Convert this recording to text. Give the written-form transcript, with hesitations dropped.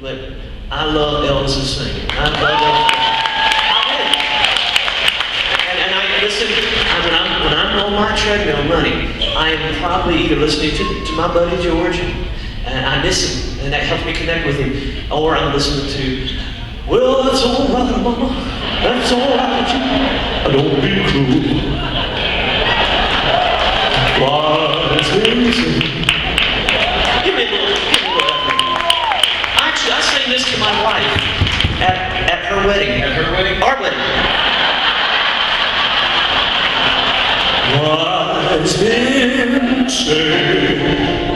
but I love Elvis's singing. I love Elvis. And I listen, when I'm on my treadmill running, I am probably either listening to my buddy George, and I miss him, and that helps me connect with him, or I'm listening to, well, that's all right, mama, that's all right, don't be cruel. Wise is give me a little effort. Actually, I sang this to my wife at her wedding. At her wedding? Our wedding. Wise men say